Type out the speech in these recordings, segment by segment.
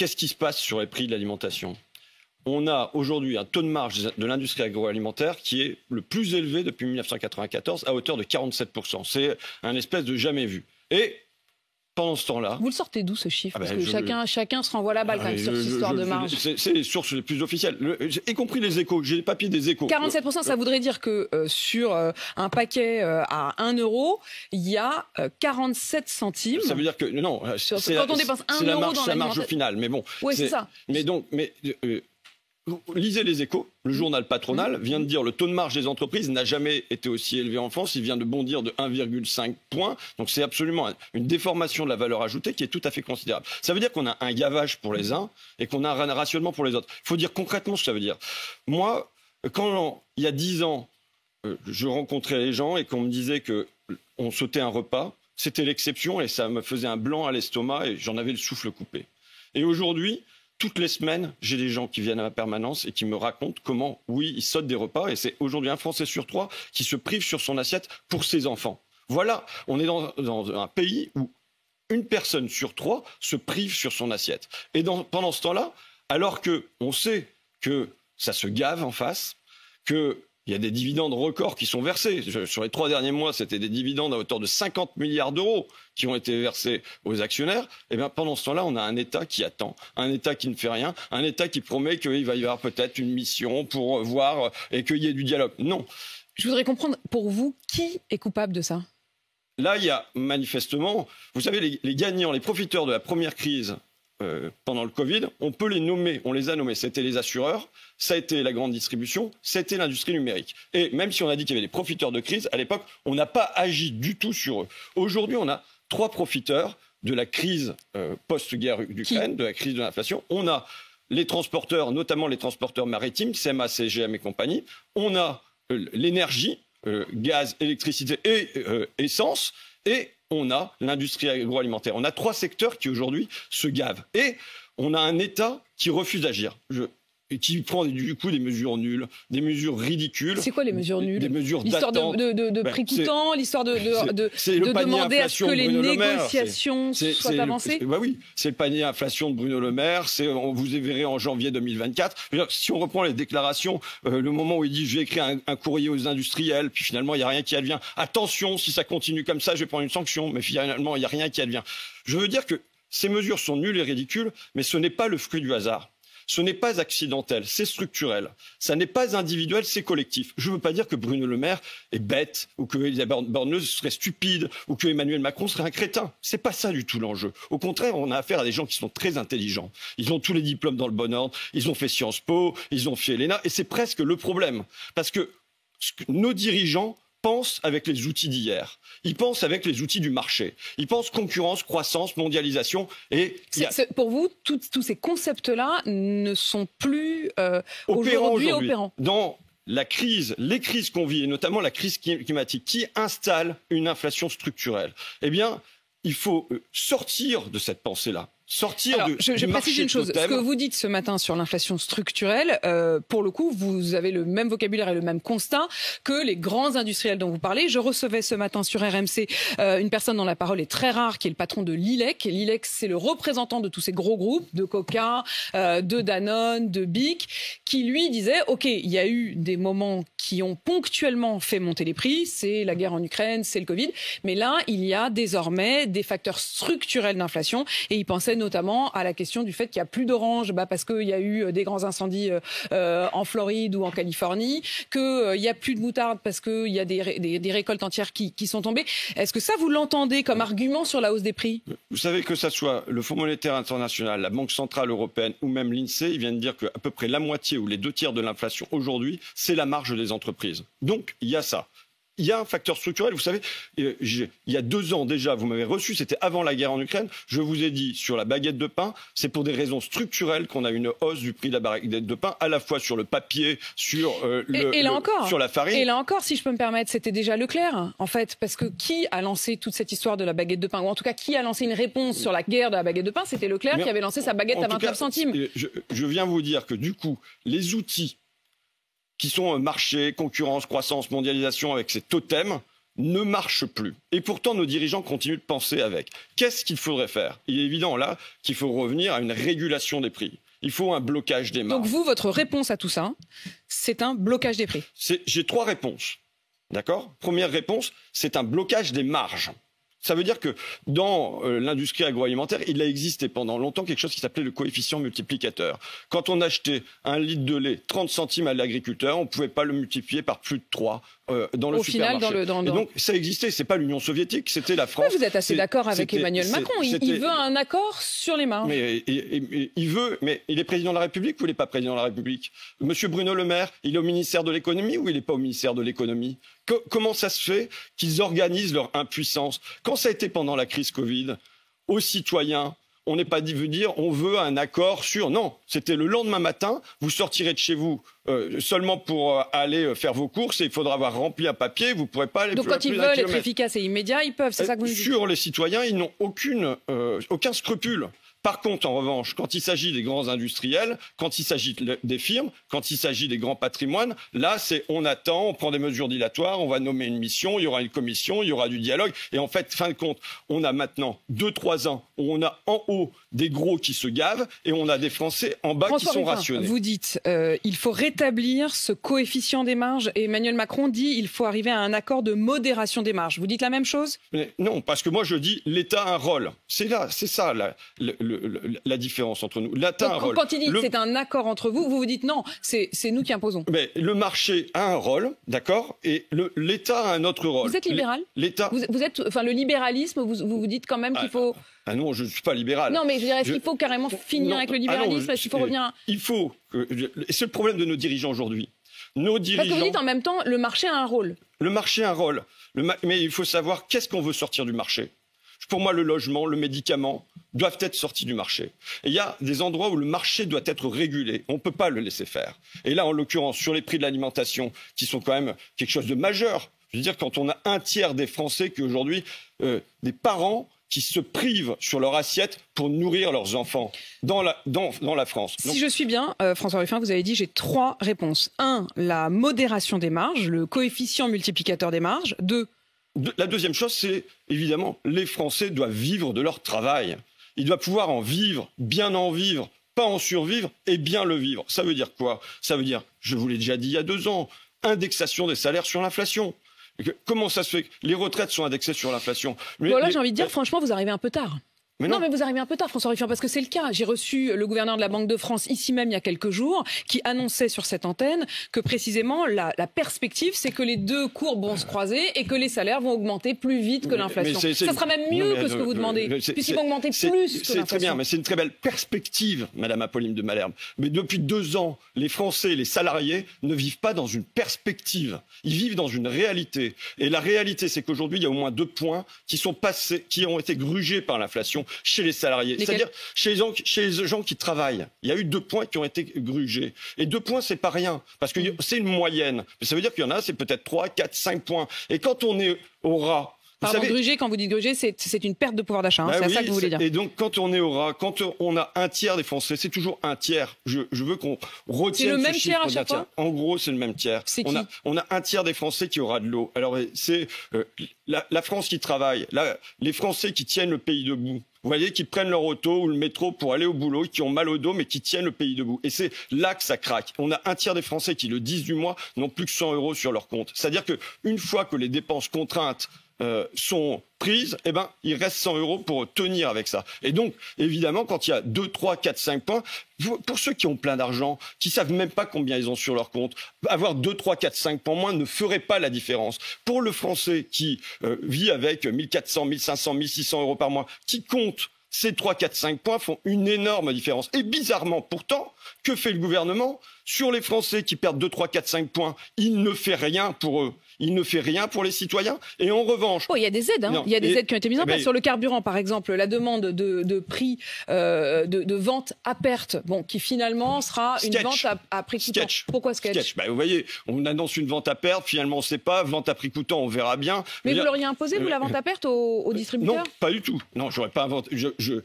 qu'est-ce qui se passe sur les prix de l'alimentation? On a aujourd'hui un taux de marge de l'industrie agroalimentaire qui est le plus élevé depuis 1994, à hauteur de 47%. C'est un espèce de jamais vu. Et pendant ce temps-là... Vous le sortez d'où, ce chiffre? Parce que chacun se renvoie la balle quand même sur cette histoire de marge. C'est les sources les plus officielles, y compris les Échos. J'ai les papiers des Échos. 47%, ça voudrait dire que sur un paquet à 1 €, il y a 47 centimes. Ça veut dire que... Non, quand on dépense 1 € dans la marge finale. Mais bon... Oui, c'est ça. Lisez les Échos, le journal patronal vient de dire le taux de marge des entreprises n'a jamais été aussi élevé en France, il vient de bondir de 1,5 points, donc c'est absolument une déformation de la valeur ajoutée qui est tout à fait considérable. Ça veut dire qu'on a un gavage pour les uns et qu'on a un rationnement pour les autres. Il faut dire concrètement ce que ça veut dire. Moi, quand il y a 10 ans, je rencontrais les gens et qu'on me disait qu'on sautait un repas, c'était l'exception et ça me faisait un blanc à l'estomac et j'en avais le souffle coupé. Et aujourd'hui, toutes les semaines, j'ai des gens qui viennent à ma permanence et qui me racontent comment, oui, ils sautent des repas et c'est aujourd'hui un Français sur 3 qui se prive sur son assiette pour ses enfants. Voilà, on est dans un pays où une personne sur 3 se prive sur son assiette. Et pendant ce temps-là, alors qu'on sait que ça se gave en face, qu'il y a des dividendes records qui sont versés. Sur les 3 derniers mois, c'était des dividendes à hauteur de 50 milliards d'euros qui ont été versés aux actionnaires. Et bien, pendant ce temps-là, on a un État qui attend, un État qui ne fait rien, un État qui promet qu'il va y avoir peut-être une mission pour voir et qu'il y ait du dialogue. Non. Je voudrais comprendre, pour vous, qui est coupable de ça? Là, il y a manifestement, vous savez, les gagnants, les profiteurs de la première crise pendant le Covid, on peut les nommer, on les a nommés. C'était les assureurs, ça a été la grande distribution, ça a été l'industrie numérique. Et même si on a dit qu'il y avait des profiteurs de crise, à l'époque, on n'a pas agi du tout sur eux. Aujourd'hui, on a 3 profiteurs de la crise post-guerre d'Ukraine, de la crise de l'inflation. On a les transporteurs, notamment les transporteurs maritimes, CMA, CGM et compagnie. On a l'énergie, gaz, électricité et essence. Et on a l'industrie agroalimentaire. On a 3 secteurs qui aujourd'hui se gavent. Et on a un État qui refuse d'agir. Et qui prend du coup des mesures nulles, des mesures ridicules. C'est quoi les mesures nulles? Des mesures l'histoire d'attente. de prix coûtant, l'histoire de demander à ce que les négociations soient avancées. Oui, c'est le panier inflation de Bruno Le Maire. On vous verrez en janvier 2024. Si on reprend les déclarations, le moment où il dit je vais écrire un courrier aux industriels, puis finalement il n'y a rien qui advient. Attention, si ça continue comme ça, je vais prendre une sanction. Mais finalement il n'y a rien qui advient. Je veux dire que ces mesures sont nulles et ridicules, mais ce n'est pas le fruit du hasard. Ce n'est pas accidentel, c'est structurel. Ça n'est pas individuel, c'est collectif. Je ne veux pas dire que Bruno Le Maire est bête, ou que Elisabeth Borne serait stupide, ou que Emmanuel Macron serait un crétin. C'est pas ça du tout l'enjeu. Au contraire, on a affaire à des gens qui sont très intelligents. Ils ont tous les diplômes dans le bon ordre, ils ont fait Sciences Po, ils ont fait l'ENA, et c'est presque le problème. Parce que nos dirigeants pensent avec les outils d'hier. Ils pensent avec les outils du marché. Ils pensent concurrence, croissance, mondialisation. Et pour vous, tous ces concepts-là ne sont plus aujourd'hui opérants. Dans les crises qu'on vit, et notamment la crise climatique, qui installe une inflation structurelle, eh bien, il faut sortir de cette pensée-là. Je précise une chose. Ce que vous dites ce matin sur l'inflation structurelle, pour le coup, vous avez le même vocabulaire et le même constat que les grands industriels dont vous parlez. Je recevais ce matin sur RMC une personne dont la parole est très rare, qui est le patron de l'ILEC. L'ILEC, c'est le représentant de tous ces gros groupes, de Coca, de Danone, de Bic, qui lui disait, OK, il y a eu des moments qui ont ponctuellement fait monter les prix, c'est la guerre en Ukraine, c'est le Covid, mais là, il y a désormais des facteurs structurels d'inflation, et il pensait notamment à la question du fait qu'il n'y a plus d'orange parce qu'il y a eu des grands incendies en Floride ou en Californie, qu'il n'y a plus de moutarde parce qu'il y a des récoltes entières qui sont tombées. Est-ce que ça, vous l'entendez comme argument sur la hausse des prix? Vous savez que ça soit le Fonds monétaire international, la Banque centrale européenne ou même l'INSEE, ils viennent dire qu'à peu près la moitié ou les 2/3 de l'inflation aujourd'hui, c'est la marge des entreprises. Donc, il y a ça. Il y a un facteur structurel, vous savez, il y a 2 ans déjà, vous m'avez reçu, c'était avant la guerre en Ukraine, je vous ai dit sur la baguette de pain, c'est pour des raisons structurelles qu'on a une hausse du prix de la baguette de pain, à la fois sur le papier, sur sur la farine. Et là encore, si je peux me permettre, c'était déjà Leclerc, en fait, parce que qui a lancé toute cette histoire de la baguette de pain, ou en tout cas, qui a lancé une réponse sur la guerre de la baguette de pain, c'était Leclerc qui avait lancé sa baguette à 29 centimes. Je viens vous dire que du coup, les outils qui sont marché, concurrence, croissance, mondialisation avec ces totems, ne marche plus. Et pourtant, nos dirigeants continuent de penser avec. Qu'est-ce qu'il faudrait faire? Il est évident là qu'il faut revenir à une régulation des prix. Il faut un blocage des marges. Donc vous, votre réponse à tout ça, c'est un blocage des prix? J'ai 3 réponses. D'accord? Première réponse, c'est un blocage des marges. Ça veut dire que dans l'industrie agroalimentaire, il a existé pendant longtemps quelque chose qui s'appelait le coefficient multiplicateur. Quand on achetait un litre de lait 30 centimes à l'agriculteur, on ne pouvait pas le multiplier par plus de 3 dans le supermarché. Au final, Et donc ça existait, c'est pas l'Union soviétique, c'était la France. Mais vous êtes assez d'accord avec Emmanuel Macron, il veut un accord sur les marges. Mais il veut, mais il est président de la République ou il n'est pas président de la République? Monsieur Bruno Le Maire, il est au ministère de l'économie ou il n'est pas au ministère de l'économie? Comment ça se fait qu'ils organisent leur impuissance? Quand ça a été pendant la crise Covid, aux citoyens, on n'est pas vu dire on veut un accord sur... Non, c'était le lendemain matin, vous sortirez de chez vous seulement pour aller faire vos courses et il faudra avoir rempli un papier, vous ne pourrez pas aller Donc plus, quand ils veulent être efficaces et immédiats, ils peuvent, c'est ça que vous dites? Sur les citoyens, ils n'ont aucun scrupule. Par contre, en revanche, quand il s'agit des grands industriels, quand il s'agit des firmes, quand il s'agit des grands patrimoines, là, c'est on attend, on prend des mesures dilatoires, on va nommer une mission, il y aura une commission, il y aura du dialogue. Et en fait, fin de compte, on a maintenant 2-3 ans où on a en haut des gros qui se gavent et on a des Français en bas qui sont rationnés. Vous dites il faut rétablir ce coefficient des marges et Emmanuel Macron dit il faut arriver à un accord de modération des marges. Vous dites la même chose? Mais non, parce que moi je dis l'État a un rôle. C'est ça la différence entre nous. L'État a un rôle. Quand il dit c'est un accord entre vous, vous dites non, c'est nous qui imposons. Mais le marché a un rôle, d'accord, et l'État a un autre rôle. Vous êtes libéral? L'État. Vous êtes, enfin le libéralisme, vous dites quand même qu'il faut. Ah non, je ne suis pas libéral. Non, mais je dirais, est-ce qu'il faut carrément finir avec le libéralisme? Est-ce qu'il faut revenir? Il faut. C'est le problème de nos dirigeants aujourd'hui. Nos dirigeants. Parce que vous dites en même temps, le marché a un rôle. Le marché a un rôle. Mais il faut savoir qu'est-ce qu'on veut sortir du marché. Pour moi, le logement, le médicament doivent être sortis du marché. Et il y a des endroits où le marché doit être régulé. On ne peut pas le laisser faire. Et là, en l'occurrence, sur les prix de l'alimentation, qui sont quand même quelque chose de majeur. Je veux dire, quand on a un tiers des Français qui aujourd'hui, des parents qui se privent sur leur assiette pour nourrir leurs enfants dans la France. Si je suis bien, François Ruffin, vous avez dit j'ai 3 réponses. 1, la modération des marges, le coefficient multiplicateur des marges. 2, la deuxième chose, c'est évidemment les Français doivent vivre de leur travail. Ils doivent pouvoir en vivre, bien en vivre, pas en survivre et bien le vivre. Ça veut dire quoi? Ça veut dire, je vous l'ai déjà dit il y a 2 ans, indexation des salaires sur l'inflation. Comment ça se fait que les retraites sont indexées sur l'inflation? Bon, là, j'ai envie de dire, franchement, vous arrivez un peu tard. Mais non, mais vous arrivez un peu tard, François Ruffin, parce que c'est le cas. J'ai reçu le gouverneur de la Banque de France ici même il y a quelques jours, qui annonçait sur cette antenne que précisément la perspective, c'est que les 2 courbes vont se croiser et que les salaires vont augmenter plus vite que l'inflation. Ça sera même mieux que ce que vous demandez, puisqu'ils vont augmenter plus que l'inflation. C'est très bien, mais c'est une très belle perspective, Madame Apolline de Malherbe. Mais depuis 2 ans, les Français, les salariés ne vivent pas dans une perspective. Ils vivent dans une réalité. Et la réalité, c'est qu'aujourd'hui, il y a au moins 2 points qui sont passés, qui ont été grugés par l'inflation chez les salariés, c'est-à-dire chez les gens qui travaillent. Il y a eu 2 points qui ont été grugés. Et 2 points, c'est pas rien, parce que c'est une moyenne. Mais ça veut dire qu'il y en a, c'est peut-être 3, 4, 5 points. Et quand on est au ras, pardon, gruger, quand vous dites gruger, c'est une perte de pouvoir d'achat, c'est ça que vous voulez dire. Et donc, quand on est au ras, quand on a un tiers des Français, c'est toujours un tiers. Je veux qu'on retienne ce chiffre. C'est le même tiers à chaque fois? En gros, c'est le même tiers. C'est qui? On a un tiers des Français qui aura de l'eau. Alors, c'est la France qui travaille, les Français qui tiennent le pays debout. Vous voyez, qui prennent leur auto ou le métro pour aller au boulot, qui ont mal au dos, mais qui tiennent le pays debout. Et c'est là que ça craque. On a un tiers des Français qui, le 10 du mois, n'ont plus que 100 € sur leur compte. C'est-à-dire qu'une fois que les dépenses contraintes sont prises, eh ben, il reste 100 € pour tenir avec ça. Et donc, évidemment, quand il y a 2, 3, 4, 5 points, pour ceux qui ont plein d'argent, qui savent même pas combien ils ont sur leur compte, avoir 2, 3, 4, 5 points moins ne ferait pas la différence. Pour le Français qui vit avec 1400, 1500, 1600 € par mois, qui compte ces 3, 4, 5 points font une énorme différence. Et bizarrement, pourtant, que fait le gouvernement? Sur les Français qui perdent 2, 3, 4, 5 points, il ne fait rien pour eux. Il ne fait rien pour les citoyens. Et en revanche... il y a des aides. Il y a des aides qui ont été mises en place. Sur le carburant, par exemple, la demande de prix de vente à perte, qui finalement sera une vente à prix coûtant. Pourquoi sketch? Vous voyez, on annonce une vente à perte, finalement on ne sait pas. Vente à prix coûtant, on verra bien. Mais vous l'auriez imposé, vous, la vente à perte aux distributeurs? Non, pas du tout. Non, j'aurais pas inventé.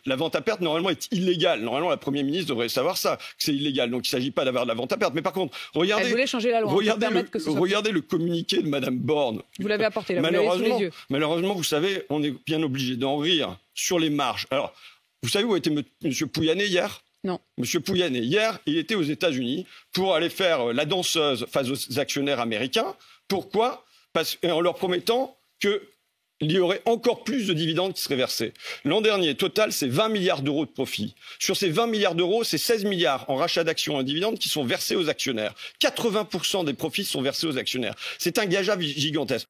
la vente à perte, normalement, est illégale. Normalement, la Première ministre devrait savoir ça, que c'est illégal. Donc, il ne s'agit pas d'avoir de la vente à perte. Mais par contre, regardez... Elle voulait changer la loi. Regardez le communiqué de Madame Borne. Vous l'avez apporté, là, vous l'avez sous les yeux. Malheureusement, vous savez, on est bien obligé d'en rire sur les marges. Alors, vous savez où était M. Pouyanné hier ? Non. Monsieur Pouyanné, hier, il était aux États-Unis pour aller faire la danseuse face aux actionnaires américains. Pourquoi ? En leur promettant qu'il y aurait encore plus de dividendes qui seraient versés. L'an dernier, total, c'est 20 milliards d'euros de profit. Sur ces 20 milliards d'euros, c'est 16 milliards en rachat d'actions et en dividendes qui sont versés aux actionnaires. 80% des profits sont versés aux actionnaires. C'est un gage gigantesque.